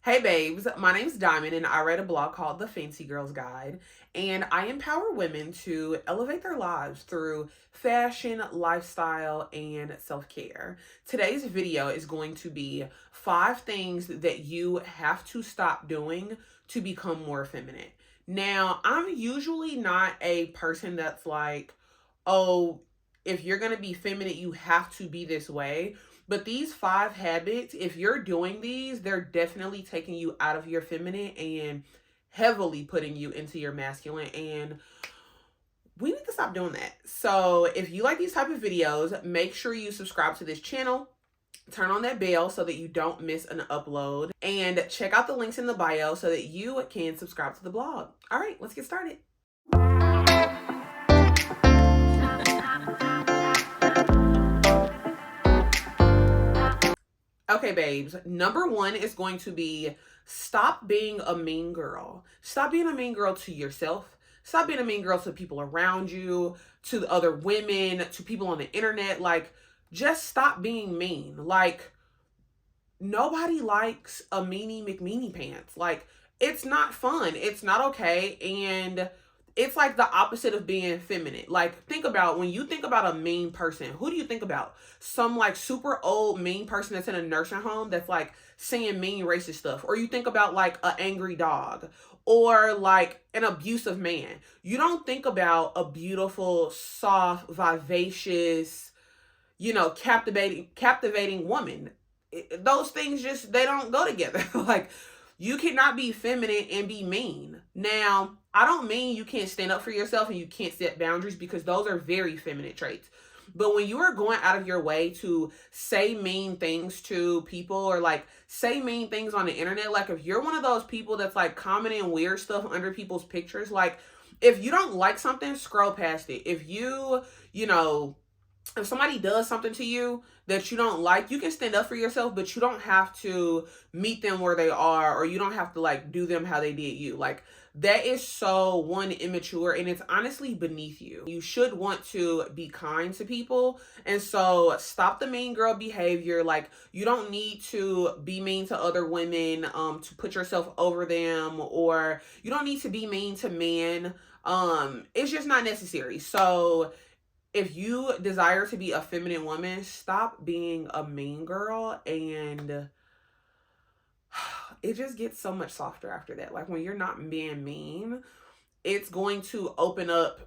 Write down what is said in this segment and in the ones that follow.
Hey babes, my name's Diamond and I write a blog called The Fancy Girls Guide, and I empower women to elevate their lives through fashion, lifestyle, and self-care. Today's video is going to be 5 things that you have to stop doing to become more feminine. Now, I'm usually not a person that's like, oh, if you're going to be feminine, you have to be this way. But these 5 habits, if you're doing these, they're definitely taking you out of your feminine and heavily putting you into your masculine. And we need to stop doing that. So if you like these type of videos, make sure you subscribe to this channel. Turn on that bell so that you don't miss an upload. And check out the links in the bio so that you can subscribe to the blog. All right, let's get started. Okay, babes. Number 1 is going to be stop being a mean girl. Stop being a mean girl to yourself. Stop being a mean girl to people around you, to other women, to people on the internet. Like, just stop being mean. Like, nobody likes a meanie McMeanie pants. Like, it's not fun. It's not okay. And it's like the opposite of being feminine. Like, think about when you think about a mean person, who do you think about? Some like super old mean person that's in a nursing home that's like saying mean racist stuff. Or you think about like an angry dog or like an abusive man. You don't think about a beautiful, soft, vivacious, captivating woman. Those things just, they don't go together. Like, you cannot be feminine and be mean. Now, I don't mean you can't stand up for yourself and you can't set boundaries, because those are very feminine traits. But when you are going out of your way to say mean things to people or like say mean things on the internet, like if you're one of those people that's like commenting weird stuff under people's pictures, like if you don't like something, scroll past it. If somebody does something to you that you don't like, you can stand up for yourself, but you don't have to meet them where they are, or you don't have to like do them how they did you. Like, that is so one, immature, and it's honestly beneath you. You should want to be kind to people. And so stop the mean girl behavior. Like, you don't need to be mean to other women to put yourself over them, or you don't need to be mean to men. It's just not necessary. So if you desire to be a feminine woman, stop being a mean girl, and it just gets so much softer after that. Like, when you're not being mean, it's going to open up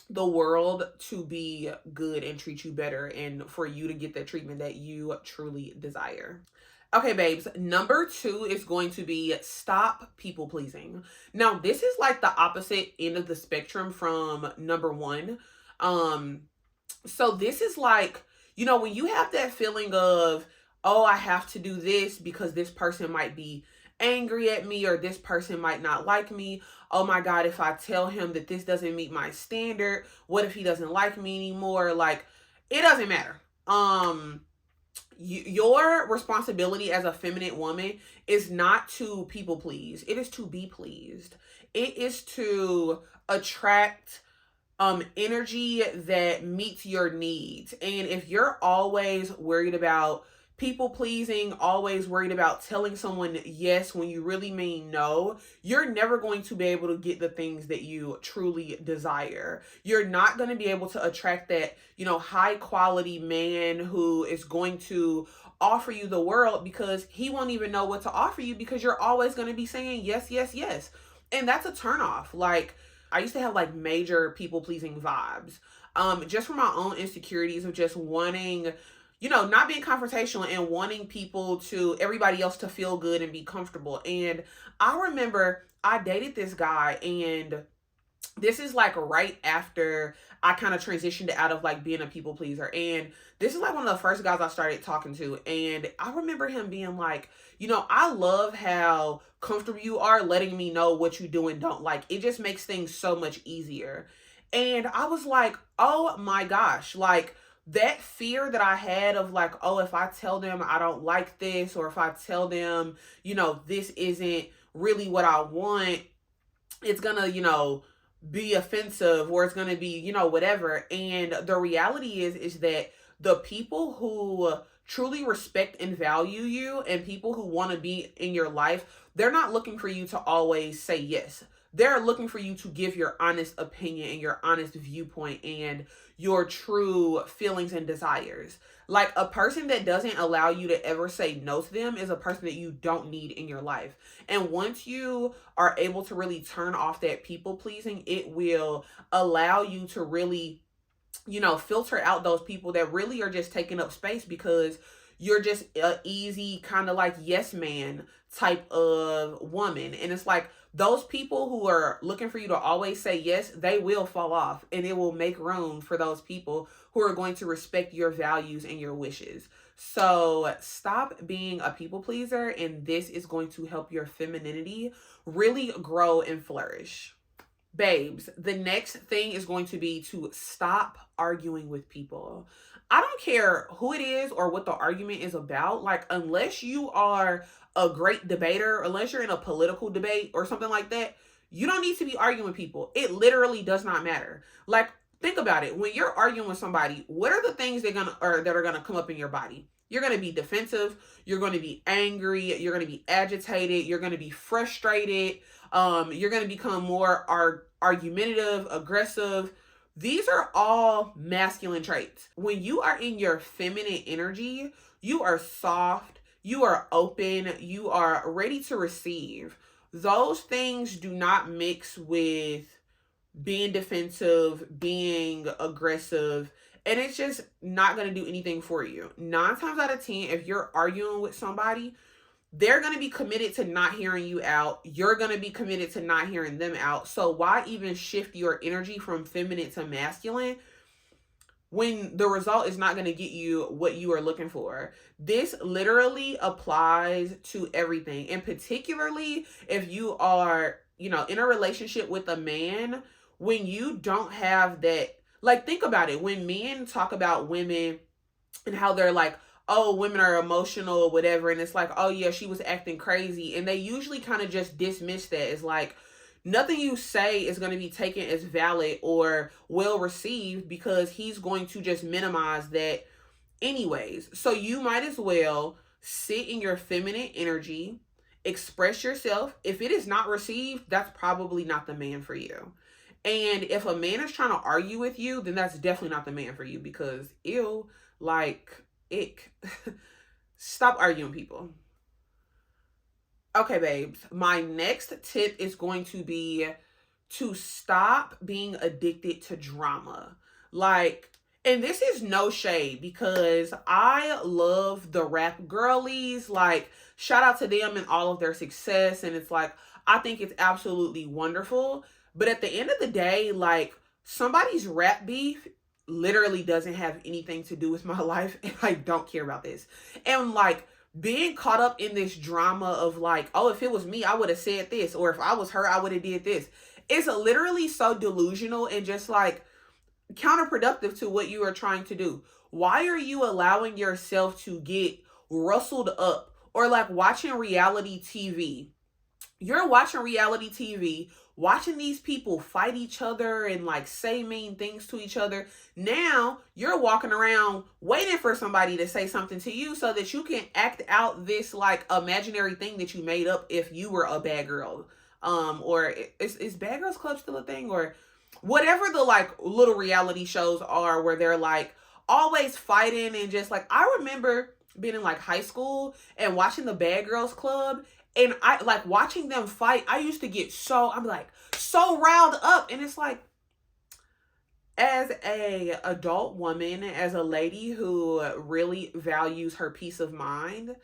the world to be good and treat you better, and for you to get the treatment that you truly desire. Okay, babes, number 2 is going to be stop people pleasing. Now, this is like the opposite end of the spectrum from number 1. So this is like, when you have that feeling of, oh, I have to do this because this person might be angry at me, or this person might not like me. Oh my God, if I tell him that this doesn't meet my standard, what if he doesn't like me anymore? Like, it doesn't matter. Your responsibility as a feminine woman is not to people please. It is to be pleased. It is to attract energy that meets your needs. And if you're always worried about people pleasing, always worried about telling someone yes when you really mean no, you're never going to be able to get the things that you truly desire. You're not going to be able to attract that, high quality man who is going to offer you the world, because he won't even know what to offer you, because you're always going to be saying yes, yes, yes. And that's a turnoff. Like, I used to have like major people pleasing vibes. Just from my own insecurities of just wanting, not being confrontational and wanting everybody else to feel good and be comfortable. And I remember I dated this guy, and this is like right after I kind of transitioned out of like being a people pleaser. And this is like one of the first guys I started talking to. And I remember him being like, I love how comfortable you are letting me know what you do and don't like. It just makes things so much easier. And I was like, oh my gosh, like that fear that I had of like, oh, if I tell them I don't like this, or if I tell them, this isn't really what I want, it's gonna, be offensive, or it's gonna be, whatever. And the reality is that the people who truly respect and value you, and people who want to be in your life, they're not looking for you to always say yes. They're looking for you to give your honest opinion and your honest viewpoint and your true feelings and desires. Like, a person that doesn't allow you to ever say no to them is a person that you don't need in your life. And once you are able to really turn off that people pleasing, it will allow you to really, filter out those people that really are just taking up space because you're just a easy kind of like yes man type of woman. And it's like those people who are looking for you to always say yes, they will fall off, and it will make room for those people who are going to respect your values and your wishes. So stop being a people pleaser, and this is going to help your femininity really grow and flourish. Babes, the next thing is going to be to stop arguing with people. I don't care who it is or what the argument is about. Like, unless you are a great debater, unless you're in a political debate or something like that, you don't need to be arguing with people. It literally does not matter. Like, think about it. When you're arguing with somebody, what are the things that are gonna come up in your body? You're gonna be defensive. You're gonna be angry. You're gonna be agitated. You're gonna be frustrated. You're gonna become more argumentative, aggressive. These are all masculine traits. When you are in your feminine energy, you are soft, you are open, you are ready to receive. Those things do not mix with being defensive, being aggressive, and it's just not going to do anything for you. 9 times out of 10, if you're arguing with somebody, they're going to be committed to not hearing you out. You're going to be committed to not hearing them out. So why even shift your energy from feminine to masculine when the result is not going to get you what you are looking for? This literally applies to everything. And particularly if you are, in a relationship with a man, when you don't have that, like, think about it. When men talk about women and how they're like, oh, women are emotional or whatever, and it's like, oh yeah, she was acting crazy, and they usually kind of just dismiss that. It's like nothing you say is going to be taken as valid or well received because he's going to just minimize that anyways. So you might as well sit in your feminine energy, express yourself. If it is not received, that's probably not the man for you. And if a man is trying to argue with you, then that's definitely not the man for you because ew, like, ick. Stop arguing people. Okay, babes. My next tip is going to be to stop being addicted to drama. Like, and this is no shade because I love the rap girlies. Like, shout out to them and all of their success. And it's like, I think it's absolutely wonderful. But at the end of the day, like, somebody's rap beef literally doesn't have anything to do with my life, and I don't care about this. And like, being caught up in this drama of like, oh, if it was me, I would have said this, or if I was her, I would have did this. It's literally so delusional and just like counterproductive to what you are trying to do. Why are you allowing yourself to get rustled up? Or like watching reality TV. You're watching reality TV, watching these people fight each other and like say mean things to each other. Now you're walking around waiting for somebody to say something to you so that you can act out this like imaginary thing that you made up if you were a bad girl. Or is Bad Girls Club still a thing? Or whatever the like little reality shows are where they're like always fighting and just like, I remember being in like high school and watching the Bad Girls Club, and I like watching them fight. I used to get I'm like so riled up, and it's like, as a adult woman, as a lady who really values her peace of mind,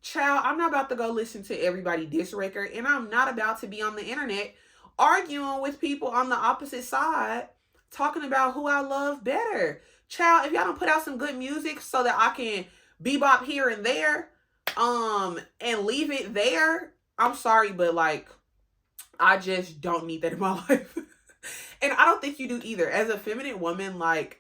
child, I'm not about to go listen to everybody diss record, and I'm not about to be on the internet arguing with people on the opposite side talking about who I love better. Child, if y'all don't put out some good music so that I can bebop here and there, and leave it there, I'm sorry, but like, I just don't need that in my life. And I don't think you do either. As a feminine woman, like,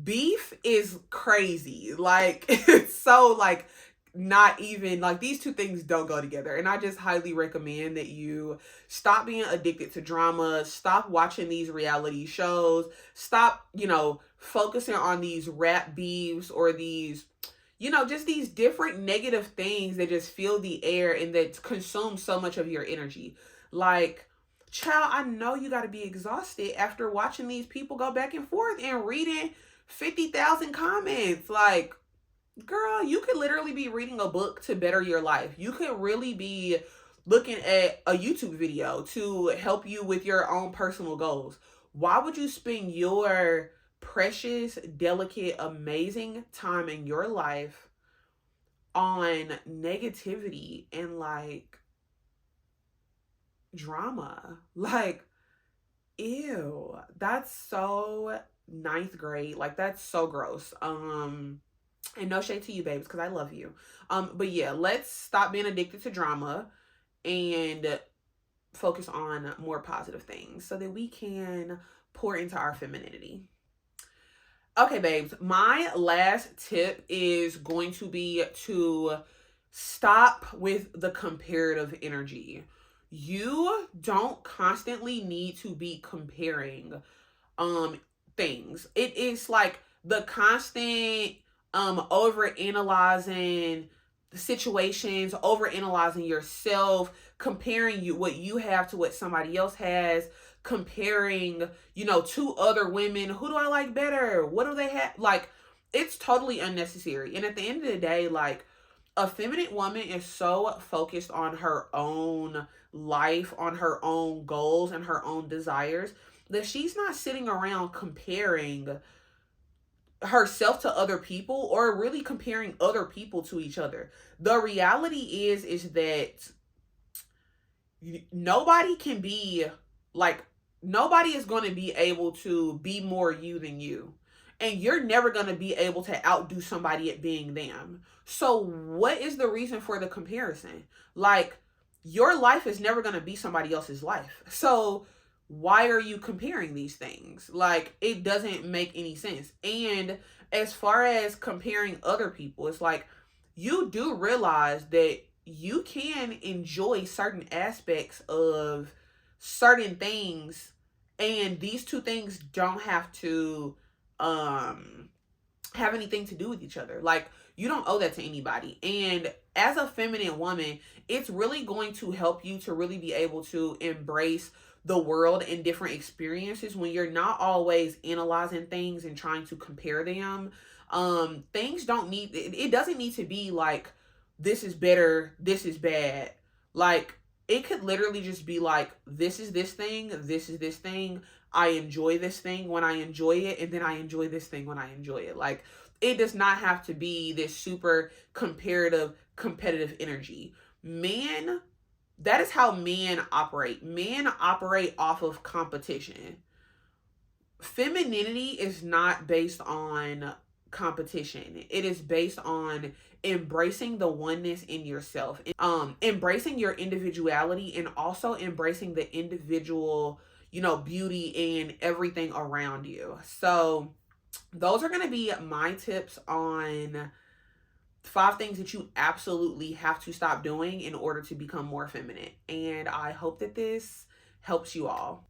beef is crazy. Like, it's so like not even like, these two things don't go together. And I just highly recommend that you stop being addicted to drama, stop watching these reality shows, stop, focusing on these rap beefs or these just these different negative things that just fill the air and that consume so much of your energy. Like, child, I know you got to be exhausted after watching these people go back and forth and reading 50,000 comments. Like, girl, you could literally be reading a book to better your life. You could really be looking at a YouTube video to help you with your own personal goals. Why would you spend your precious, delicate, amazing time in your life on negativity and like drama? Like, ew, that's so ninth grade. Like, that's so gross. And no shade to you, babes, because I love you. But yeah, let's stop being addicted to drama and focus on more positive things so that we can pour into our femininity. Okay, babes, my last tip is going to be to stop with the comparative energy. You don't constantly need to be comparing things. It is like the constant over analyzing the situations, over analyzing yourself, comparing what you have to what somebody else has, comparing, to other women. Who do I like better? What do they have? Like, it's totally unnecessary. And at the end of the day, like, a feminine woman is so focused on her own life, on her own goals and her own desires, that she's not sitting around comparing herself to other people or really comparing other people to each other. The reality is that nobody can be like, nobody is going to be able to be more you than you. And you're never going to be able to outdo somebody at being them. So what is the reason for the comparison? Like, your life is never going to be somebody else's life. So why are you comparing these things? Like, it doesn't make any sense. And as far as comparing other people, it's like, you do realize that you can enjoy certain aspects of certain things, and these two things don't have to have anything to do with each other. Like, you don't owe that to anybody. And as a feminine woman, it's really going to help you to really be able to embrace the world and different experiences when you're not always analyzing things and trying to compare them. Things don't need, it doesn't need to be like, this is better, this is bad. Like, it could literally just be like, this is this thing, this is this thing. I enjoy this thing when I enjoy it, and then I enjoy this thing when I enjoy it. Like, it does not have to be this super competitive energy. Men, that is how men operate. Men operate off of competition. Femininity is not based on competition. It is based on embracing the oneness in yourself, embracing your individuality, and also embracing the individual, beauty and everything around you. So those are going to be my tips on 5 things that you absolutely have to stop doing in order to become more feminine. And I hope that this helps you all.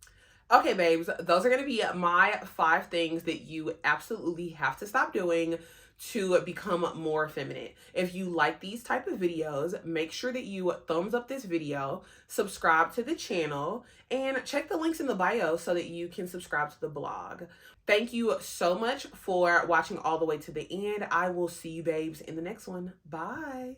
Okay, babes, those are going to be my 5 things that you absolutely have to stop doing to become more feminine. If you like these type of videos, make sure that you thumbs up this video, subscribe to the channel, and check the links in the bio so that you can subscribe to the blog. Thank you so much for watching all the way to the end. I will see you, babes, in the next one. Bye.